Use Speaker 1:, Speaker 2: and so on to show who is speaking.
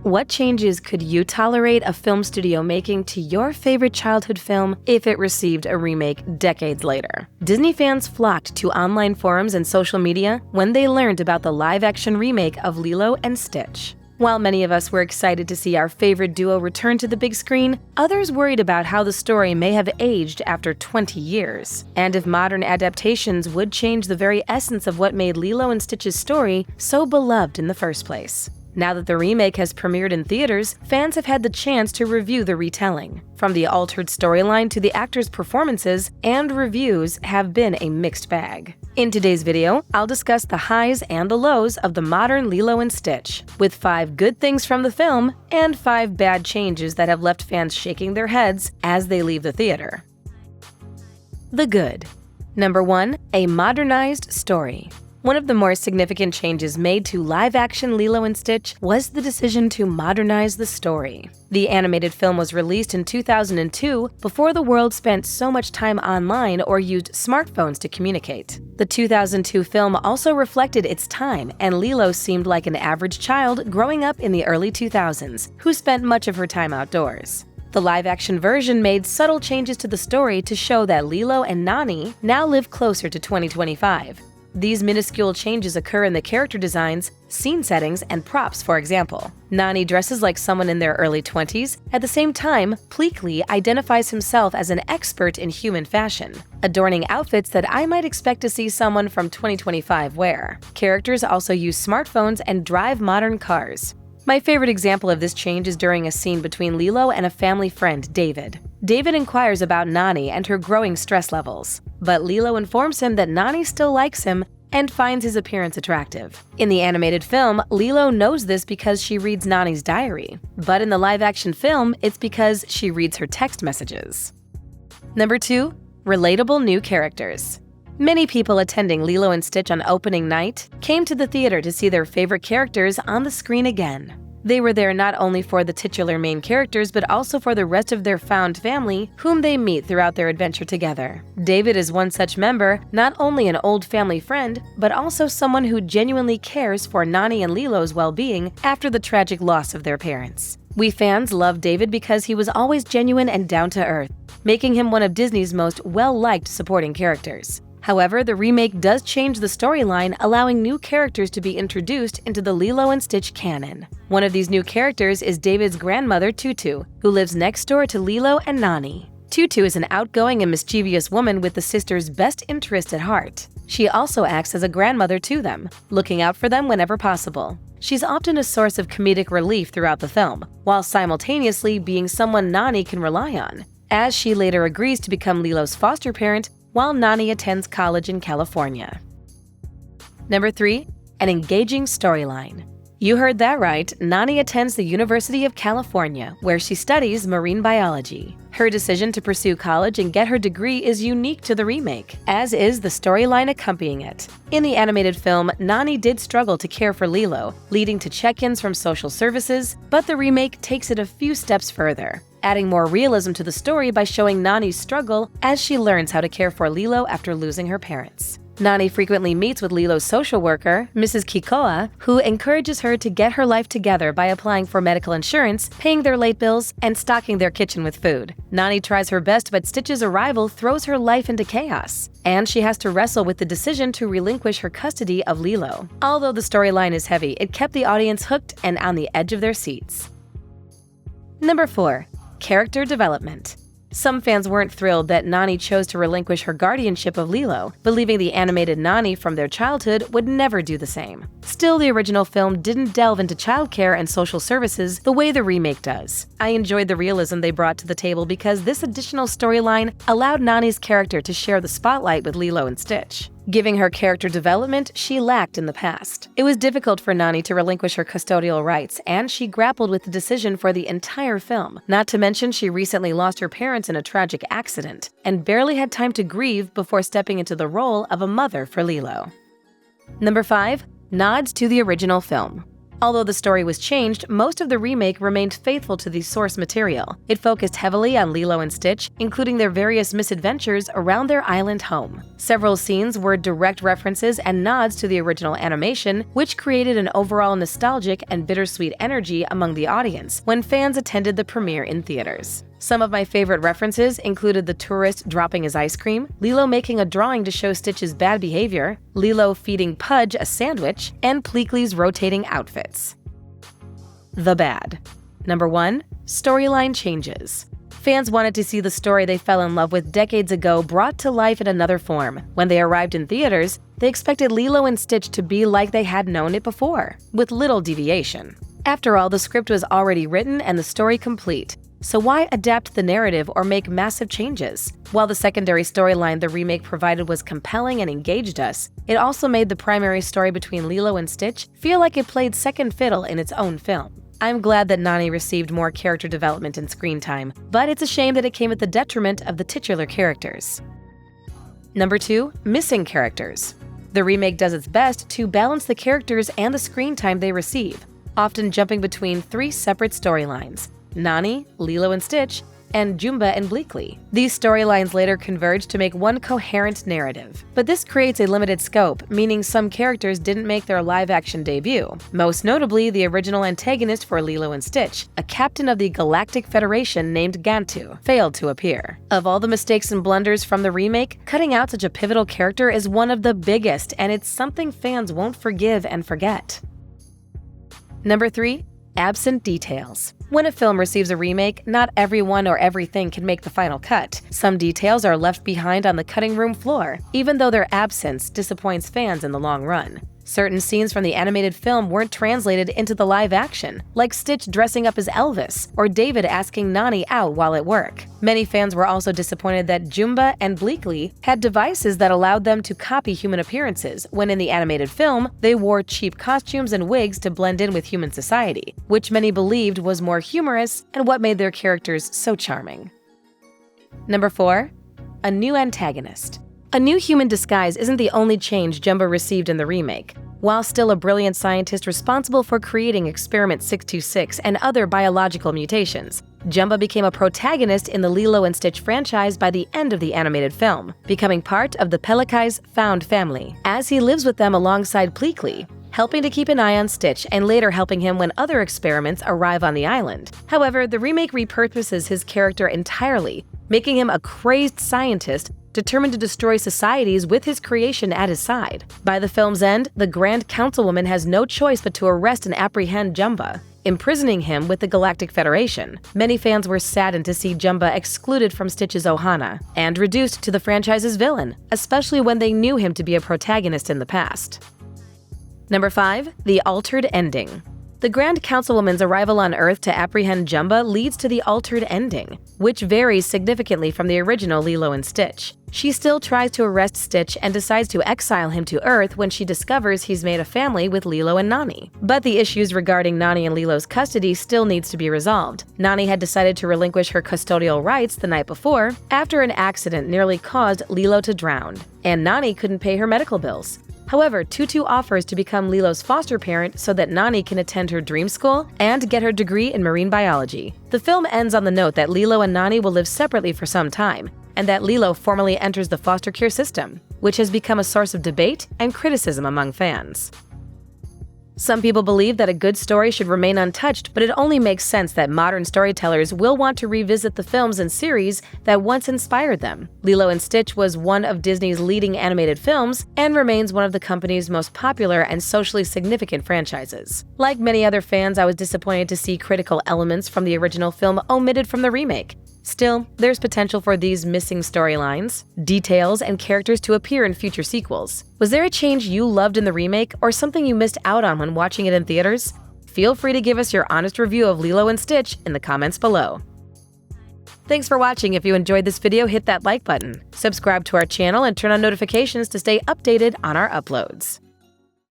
Speaker 1: What changes could you tolerate a film studio making to your favorite childhood film if it received a remake decades later? Disney fans flocked to online forums and social media when they learned about the live-action remake of Lilo and Stitch. While many of us were excited to see our favorite duo return to the big screen, others worried about how the story may have aged after 20 years, and if modern adaptations would change the very essence of what made Lilo and Stitch's story so beloved in the first place. Now that the remake has premiered in theaters, fans have had the chance to review the retelling. From the altered storyline to the actors' performances, and reviews have been a mixed bag. In today's video, I'll discuss the highs and the lows of the modern Lilo and Stitch, with 5 good things from the film and 5 bad changes that have left fans shaking their heads as they leave the theater. The good. Number 1. A modernized story. One of the more significant changes made to live-action Lilo and Stitch was the decision to modernize the story. The animated film was released in 2002 before the world spent so much time online or used smartphones to communicate. The 2002 film also reflected its time, and Lilo seemed like an average child growing up in the early 2000s, who spent much of her time outdoors. The live-action version made subtle changes to the story to show that Lilo and Nani now live closer to 2025. These minuscule changes occur in the character designs, scene settings, and props, for example. Nani dresses like someone in their early 20s. At the same time, Pleakley identifies himself as an expert in human fashion, adorning outfits that I might expect to see someone from 2025 wear. Characters also use smartphones and drive modern cars. My favorite example of this change is during a scene between Lilo and a family friend, David. David inquires about Nani and her growing stress levels, but Lilo informs him that Nani still likes him and finds his appearance attractive. In the animated film, Lilo knows this because she reads Nani's diary, but in the live-action film, it's because she reads her text messages. Number 2. Relatable new characters. Many people attending Lilo and Stitch on opening night came to the theater to see their favorite characters on the screen again. They were there not only for the titular main characters, but also for the rest of their found family, whom they meet throughout their adventure together. David is one such member, not only an old family friend, but also someone who genuinely cares for Nani and Lilo's well-being after the tragic loss of their parents. We fans love David because he was always genuine and down-to-earth, making him one of Disney's most well-liked supporting characters. However, the remake does change the storyline, allowing new characters to be introduced into the Lilo and Stitch canon. One of these new characters is David's grandmother, Tutu, who lives next door to Lilo and Nani. Tutu is an outgoing and mischievous woman with the sisters' best interest at heart. She also acts as a grandmother to them, looking out for them whenever possible. She's often a source of comedic relief throughout the film, while simultaneously being someone Nani can rely on, as she later agrees to become Lilo's foster parent while Nani attends college in California. Number 3. An engaging storyline. You heard that right, Nani attends the University of California, where she studies marine biology. Her decision to pursue college and get her degree is unique to the remake, as is the storyline accompanying it. In the animated film, Nani did struggle to care for Lilo, leading to check-ins from social services, but the remake takes it a few steps further, adding more realism to the story by showing Nani's struggle as she learns how to care for Lilo after losing her parents. Nani frequently meets with Lilo's social worker, Mrs. Kikoa, who encourages her to get her life together by applying for medical insurance, paying their late bills, and stocking their kitchen with food. Nani tries her best, but Stitch's arrival throws her life into chaos, and she has to wrestle with the decision to relinquish her custody of Lilo. Although the storyline is heavy, it kept the audience hooked and on the edge of their seats. Number 4. Character development. Some fans weren't thrilled that Nani chose to relinquish her guardianship of Lilo, believing the animated Nani from their childhood would never do the same. Still, the original film didn't delve into childcare and social services the way the remake does. I enjoyed the realism they brought to the table because this additional storyline allowed Nani's character to share the spotlight with Lilo and Stitch, giving her character development she lacked in the past. It was difficult for Nani to relinquish her custodial rights, and she grappled with the decision for the entire film. Not to mention, she recently lost her parents in a tragic accident, and barely had time to grieve before stepping into the role of a mother for Lilo. Number 5. Nods to the original film. Although the story was changed, most of the remake remained faithful to the source material. It focused heavily on Lilo and Stitch, including their various misadventures around their island home. Several scenes were direct references and nods to the original animation, which created an overall nostalgic and bittersweet energy among the audience when fans attended the premiere in theaters. Some of my favorite references included the tourist dropping his ice cream, Lilo making a drawing to show Stitch's bad behavior, Lilo feeding Pudge a sandwich, and Pleakley's rotating outfits. The bad. Number 1. Storyline changes. Fans wanted to see the story they fell in love with decades ago brought to life in another form. When they arrived in theaters, they expected Lilo and Stitch to be like they had known it before, with little deviation. After all, the script was already written and the story complete. So why adapt the narrative or make massive changes? While the secondary storyline the remake provided was compelling and engaged us, it also made the primary story between Lilo and Stitch feel like it played second fiddle in its own film. I'm glad that Nani received more character development and screen time, but it's a shame that it came at the detriment of the titular characters. Number 2. Missing characters. The remake does its best to balance the characters and the screen time they receive, often jumping between 3 separate storylines: Nani, Lilo and Stitch, and Jumba and Bleakley. These storylines later converge to make one coherent narrative. But this creates a limited scope, meaning some characters didn't make their live-action debut. Most notably, the original antagonist for Lilo and Stitch, a captain of the Galactic Federation named Gantu, failed to appear. Of all the mistakes and blunders from the remake, cutting out such a pivotal character is one of the biggest, and it's something fans won't forgive and forget. Number 3. Absent details. When a film receives a remake, not everyone or everything can make the final cut. Some details are left behind on the cutting room floor, even though their absence disappoints fans in the long run. Certain scenes from the animated film weren't translated into the live action, like Stitch dressing up as Elvis or David asking Nani out while at work. Many fans were also disappointed that Jumba and Bleakley had devices that allowed them to copy human appearances, when in the animated film, they wore cheap costumes and wigs to blend in with human society, which many believed was more humorous and what made their characters so charming. Number 4. A new antagonist. A new human disguise isn't the only change Jumba received in the remake. While still a brilliant scientist responsible for creating Experiment 626 and other biological mutations, Jumba became a protagonist in the Lilo and Stitch franchise by the end of the animated film, becoming part of the Pelicai's found family, as he lives with them alongside Pleakley, helping to keep an eye on Stitch and later helping him when other experiments arrive on the island. However, the remake repurposes his character entirely, making him a crazed scientist determined to destroy societies with his creation at his side. By the film's end, the Grand Councilwoman has no choice but to arrest and apprehend Jumba, imprisoning him with the Galactic Federation. Many fans were saddened to see Jumba excluded from Stitch's Ohana and reduced to the franchise's villain, especially when they knew him to be a protagonist in the past. Number 5. The altered ending. The Grand Councilwoman's arrival on Earth to apprehend Jumba leads to the altered ending, which varies significantly from the original Lilo and Stitch. She still tries to arrest Stitch and decides to exile him to Earth when she discovers he's made a family with Lilo and Nani. But the issues regarding Nani and Lilo's custody still needs to be resolved. Nani had decided to relinquish her custodial rights the night before after an accident nearly caused Lilo to drown, and Nani couldn't pay her medical bills. However, Tutu offers to become Lilo's foster parent so that Nani can attend her dream school and get her degree in marine biology. The film ends on the note that Lilo and Nani will live separately for some time, and that Lilo formally enters the foster care system, which has become a source of debate and criticism among fans. Some people believe that a good story should remain untouched, but it only makes sense that modern storytellers will want to revisit the films and series that once inspired them. Lilo and Stitch was one of Disney's leading animated films and remains one of the company's most popular and socially significant franchises. Like many other fans, I was disappointed to see critical elements from the original film omitted from the remake. Still, there's potential for these missing storylines, details, and characters to appear in future sequels. Was there a change you loved in the remake or something you missed out on when watching it in theaters? Feel free to give us your honest review of Lilo and Stitch in the comments below. Thanks for watching. If you enjoyed this video, hit that like button, subscribe to our channel, and turn on notifications to stay updated on our uploads.